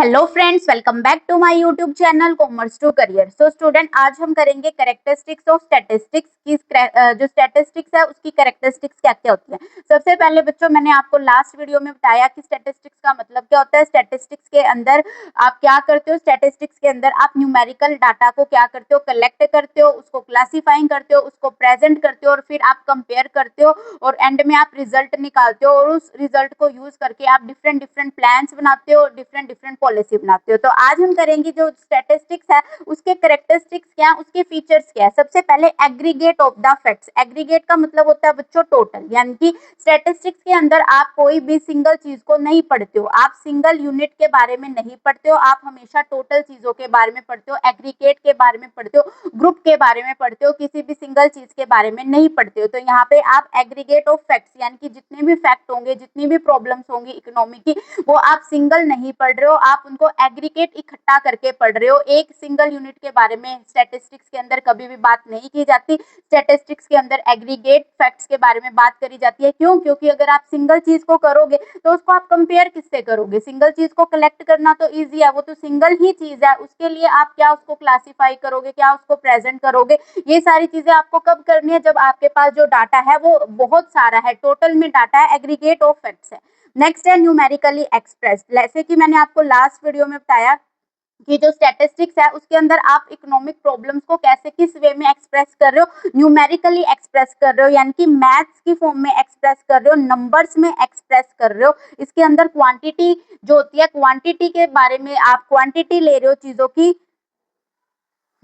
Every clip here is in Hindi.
Hello friends, welcome back to my YouTube channel commerce to career. So student, आज हम करेंगे कैरेक्टरिस्टिक्स ऑफ स्टैटिस्टिक्स की। जो स्टैटिस्टिक्स है उसकी कैरेक्टरिस्टिक्स क्या क्या होती है। सबसे पहले बच्चों, मैंने आपको लास्ट वीडियो में बताया कि स्टैटिस्टिक्स का मतलब क्या होता है। स्टैटिस्टिक्स के अंदर आप क्या करते हो, स्टैटिस्टिक्स के अंदर आप न्यूमेरिकल डाटा को क्या करते हो, कलेक्ट करते हो, उसको क्लासीफाइंग करते हो, उसको प्रेजेंट करते हो और फिर आप कंपेयर करते हो और एंड में आप रिजल्ट निकालते हो और उस रिजल्ट को यूज करके आप डिफरेंट डिफरेंट प्लान्स बनाते हो, डिफरेंट डिफरेंट पॉलिसी बनाते हो। तो आज हम करेंगे जो स्टैटिस्टिक्स है उसके कैरेक्टरिस्टिक्स क्या है, उसके फीचर्स क्या है। सबसे पहले aggregate of the facts. Aggregate का मतलब होता है बच्चों टोटल, यानी कि स्टैटिस्टिक्स के अंदर आप कोई भी सिंगल चीज को नहीं पढ़ते हो, आप सिंगल यूनिट के बारे में नहीं पढ़ते हो, आप हमेशा टोटल चीजों के बारे में पढ़ते हो, एग्रीगेट के बारे में पढ़ते हो, ग्रुप के बारे में पढ़ते हो, किसी भी सिंगल चीज के बारे में नहीं पढ़ते हो। तो यहाँ पे आप एग्रीगेट ऑफ फैक्ट्स, यानी कि जितने भी फैक्ट होंगे, जितनी भी प्रॉब्लम्स होंगी इकोनॉमी की, वो आप सिंगल नहीं पढ़ रहे हो, आप उनको एग्रीगेट इकट्ठा करके पढ़ रहे हो। एक सिंगल यूनिट के बारे में स्टैटिस्टिक्स के अंदर कभी भी बात नहीं की जाती। स्टैटिस्टिक्स के अंदर एग्रीगेट फैक्ट्स के बारे में बात करी जाती है। क्यों? क्योंकि अगर आप सिंगल चीज को करोगे तो उसको आप कंपेयर किससे करोगे। सिंगल चीज को कलेक्ट करना तो इजी है, वो तो सिंगल ही चीज है, उसके लिए आप क्या उसको क्लासिफाई करोगे, क्या उसको प्रेजेंट करोगे। ये सारी चीजें आपको कब करनी है, जब आपके पास जो डाटा है वो बहुत सारा है, टोटल में डाटा है, एग्रीगेट ऑफ फैक्ट्स है। नेक्स्ट है न्यूमेरिकली एक्सप्रेस। जैसे कि मैंने आपको लास्ट वीडियो में बताया कि जो स्टैटिस्टिक्स है उसके अंदर आप इकोनॉमिक प्रॉब्लम्स को कैसे, किस वे में एक्सप्रेस कर रहे हो, न्यूमेरिकली एक्सप्रेस कर रहे हो, यानी कि मैथ्स की फॉर्म में एक्सप्रेस कर रहे हो, नंबर्स में एक्सप्रेस कर रहे हो। इसके अंदर क्वांटिटी जो होती है, क्वांटिटी के बारे में आप क्वांटिटी ले रहे हो चीजों की,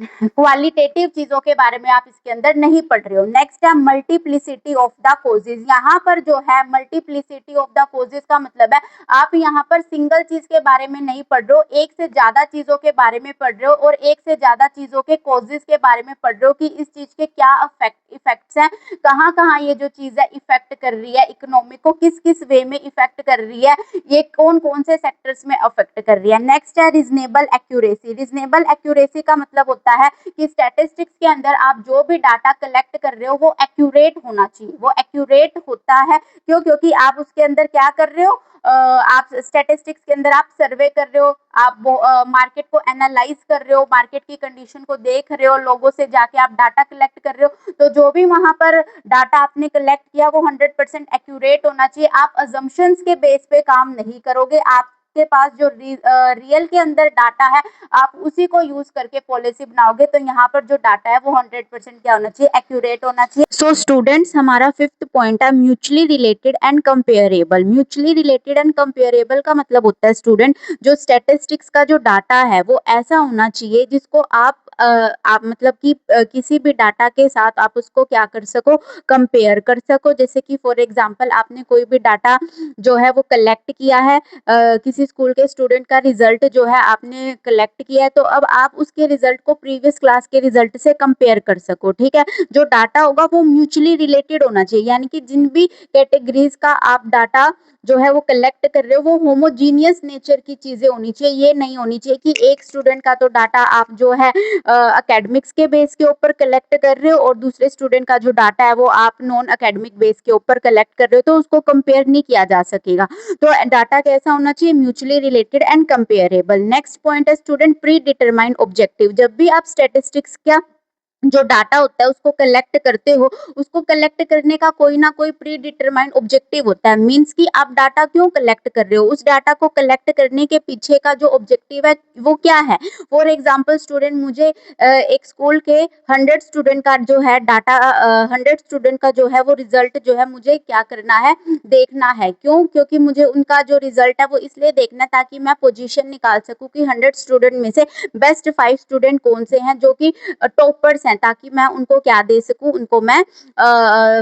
क्वालिटेटिव चीजों के बारे में आप इसके अंदर नहीं पढ़ रहे हो। नेक्स्ट है मल्टीप्लिसिटी ऑफ द कोजेज। यहाँ पर जो है मल्टीप्लिसिटी ऑफ द कोजेज का मतलब है आप यहाँ पर सिंगल चीज के बारे में नहीं पढ़ रहे हो, एक से ज्यादा चीजों के बारे में पढ़ रहे हो और एक से ज्यादा चीजों के कोजेज के बारे में पढ़ रहे हो कि इस चीज के क्या इफेक्ट्स हैं, कहाँ कहाँ ये जो चीज है इफेक्ट कर रही है, इकोनॉमी को किस किस वे में इफेक्ट कर रही है, ये कौन कौन से सेक्टर्स में अफेक्ट कर रही है। नेक्स्ट है रीजनेबल एक्यूरेसी। रीजनेबल एक्यूरेसी का मतलब होता है कि स्टैटिस्टिक्स के अंदर आप जो भी डाटा कलेक्ट कर रहे हो वो एक्यूरेट होना चाहिए। वो एक्यूरेट होता है क्यों? क्योंकि आप उसके अंदर क्या कर रहे हो, आप स्टैटिस्टिक्स के अंदर आप सर्वे कर रहे हो, आप मार्केट को एनालाइज कर रहे हो, मार्केट की कंडीशन को देख रहे हो, लोगों से जाके आप डाटा कलेक्ट कर रहे हो। तो जो भी वहां पर डाटा आपने कलेक्ट किया वो 100% एक्यूरेट होना चाहिए। आप अजम्पशंस के बेस पे काम नहीं करोगे, आपके पास जो रियल के अंदर डाटा है आप उसी को यूज करके पॉलिसी बनाओगे। तो यहाँ पर जो डाटा है वो 100% क्या होना चाहिए, एक्यूरेट होना चाहिए। सो स्टूडेंट्स, हमारा फिफ्थ पॉइंट है mutually related and comparable. Mutually related and comparable का मतलब होता है स्टूडेंट, जो स्टैटिस्टिक्स का जो डाटा है वो ऐसा होना चाहिए जिसको आप मतलब कि किसी भी डाटा के साथ आप उसको क्या कर सको, कंपेयर कर सको। जैसे कि फॉर एग्जांपल आपने कोई भी डाटा जो है वो कलेक्ट किया है, किसी स्कूल के स्टूडेंट का रिजल्ट जो है आपने कलेक्ट किया है, तो अब आप उसके रिजल्ट को प्रीवियस क्लास के रिजल्ट से कंपेयर कर सको। ठीक है, जो डाटा होगा वो म्यूचुअली रिलेटेड होना चाहिए, यानी कि जिन भी कैटेगरीज का आप डाटा जो है वो कलेक्ट कर रहे हो वो होमोजीनियस नेचर की चीजें होनी चाहिए। ये नहीं होनी चाहिए कि एक स्टूडेंट का तो डाटा आप जो है एकेडमिक्स के बेस के ऊपर कलेक्ट कर रहे हो और दूसरे स्टूडेंट का जो डाटा है वो आप नॉन एकेडमिक बेस के ऊपर कलेक्ट कर रहे हो, तो उसको कंपेयर नहीं किया जा सकेगा। तो डाटा कैसा होना चाहिए, mutually related and comparable. Next point है स्टूडेंट प्री डिटरमाइंड ऑब्जेक्टिव। जब भी आप स्टैटिस्टिक्स का जो डाटा होता है उसको कलेक्ट करते हो, उसको कलेक्ट करने का कोई ना कोई प्री डिटरमाइंड ऑब्जेक्टिव होता है। मींस कि आप डाटा क्यों कलेक्ट कर रहे हो, उस डाटा को कलेक्ट करने के पीछे का जो ऑब्जेक्टिव है वो क्या है। फॉर एग्जांपल स्टूडेंट, मुझे एक स्कूल के 100 स्टूडेंट का जो है डाटा, 100 स्टूडेंट का जो है वो रिजल्ट जो है मुझे क्या करना है, देखना है। क्यों? क्योंकि मुझे उनका जो रिजल्ट है वो इसलिए देखना है ताकि मैं पोजीशन निकाल सकूं कि 100 स्टूडेंट में से बेस्ट 5 स्टूडेंट कौन से हैं जो कि टॉपर्स हैं, ताकि मैं उनको क्या दे सकूं, उनको मैं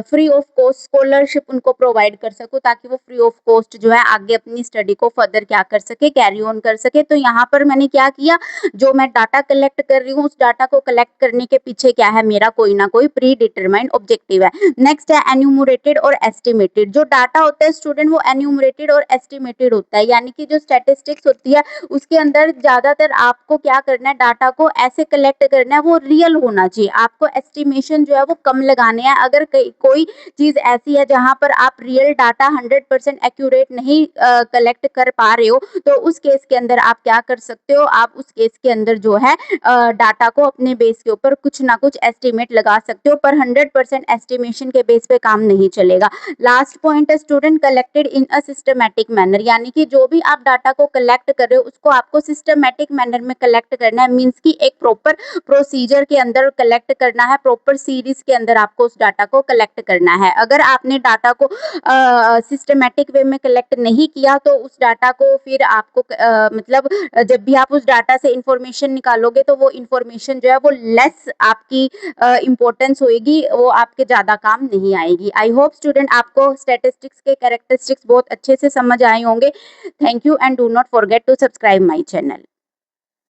फ्री ऑफ कॉस्ट स्कॉलरशिप उनको प्रोवाइड कर सकूं, ताकि वो फ्री ऑफ कॉस्ट जो है आगे अपनी स्टडी को फर्दर क्या कर सके, कैरी ऑन कर सके। तो यहाँ पर मैंने क्या किया, जो मैं डाटा कलेक्ट कर रही हूँ उस डाटा को कलेक्ट करने के पीछे क्या है, मेरा कोई ना कोई प्री डिटरमाइंड ऑब्जेक्टिव है। नेक्स्ट है एन्यूमरेटेड और एस्टिमेटेड। जो डाटा होता है स्टूडेंट वो एन्यूमरेटेड और एस्टिमेटेड होता है, यानी कि जो स्टैटिस्टिक्स होती है उसके अंदर ज्यादातर आपको क्या करना है, डाटा को ऐसे कलेक्ट करना है वो रियल होना जी, आपको एस्टिमेशन जो है वो कम लगाने हैं। अगर कोई चीज़ ऐसी है जहाँ पर आप रियल डाटा 100% एक्यूरेट नहीं कलेक्ट कर पा रहे हो, तो उस केस के अंदर आप क्या कर सकते हो, आप उस केस के अंदर जो है डाटा को अपने बेस के ऊपर कुछ ना कुछ एस्टिमेट लगा सकते हो, पर 100% एस्टिमेशन के बेस पे काम नहीं चलेगा। लास्ट पॉइंट है student, collected in a systematic manner, यानी कि जो भी आप डाटा को कलेक्ट कर रहे हो उसको आपको सिस्टमैटिक मैनर में कलेक्ट करना है। मीन्स की एक प्रॉपर प्रोसीजर के अंदर कलेक्ट करना है, प्रॉपर सीरीज के अंदर आपको उस डाटा को कलेक्ट करना है। अगर आपने डाटा को सिस्टमैटिक वे में कलेक्ट नहीं किया तो उस डाटा को फिर आपको मतलब जब भी आप उस डाटा से इंफॉर्मेशन निकालोगे तो वो इंफॉर्मेशन जो है वो लेस आपकी इम्पोर्टेंस होएगी, वो आपके ज़्यादा काम नहीं आएगी। आई होप स्टूडेंट आपको स्टैटिस्टिक्स के कैरेक्टरिस्टिक्स बहुत अच्छे से समझ आए होंगे। Thank you and do not forget to subscribe my channel.